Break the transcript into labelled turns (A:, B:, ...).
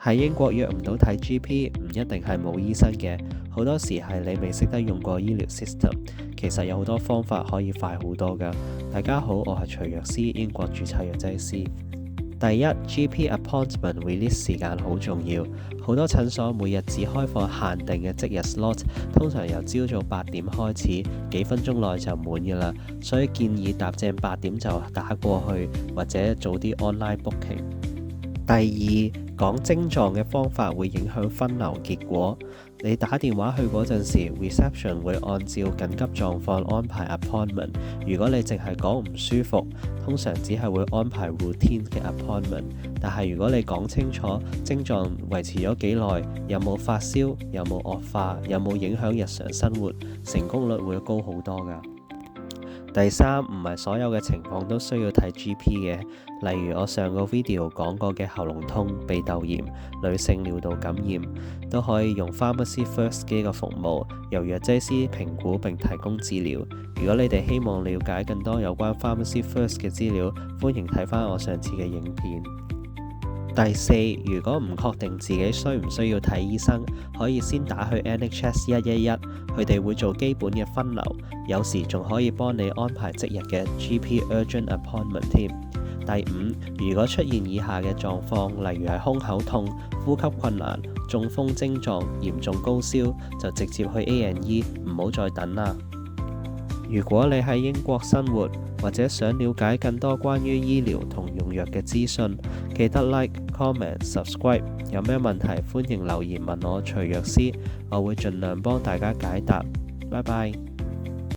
A: 喺英國約唔到睇 GP，唔一定係冇醫生嘅，好多時係你未識得用過醫療 system。其實有好多方法可以快好多㗎。大家好，我係徐藥師，英國註冊藥劑師。第一，GP appointment release 時間好重要。好多診所每日只開放限定嘅即日 slot， 通常由朝早8點開始，幾分鐘內就滿㗎啦。所以建議搭正8點就打過去，或者早啲 online booking。第二，講症狀嘅方法會影響分流結果。你打電話去嗰陣時 ，reception 會按照緊急狀況安排 appointment。如果你淨係講唔舒服，通常只係會安排 routine 嘅 appointment。但係如果你講清楚症狀維持咗幾耐，有冇發燒，有冇惡化，有冇影響日常生活，成功率會高好多㗎。第三，唔係所有嘅情況都需要睇 GP 嘅，例如我上個 video 講過嘅喉嚨痛、鼻竇炎、女性尿道感染，都可以用 Pharmacy First 嘅服務，由藥劑師評估並提供治療。如果你哋希望了解更多有關 Pharmacy First 嘅資料，歡迎睇返我上次嘅影片。第四，如果唔確定自己需唔需要睇醫生，可以先打去 NHS 111，佢哋會做基本嘅分流，有時仲可以幫你安排即日嘅 GP Urgent Appointment 添。第五，如果出現以下嘅狀況，例如係胸口痛、呼吸困難、中風症狀、嚴重高燒，就直接去 A&E， 唔好再等啦。如果你喺英國生活，或者想了解更多關於醫療同用藥嘅資訊，記得 like、comment、subscribe。有咩問題歡迎留言問我徐藥師，我會盡量幫大家解答。拜拜。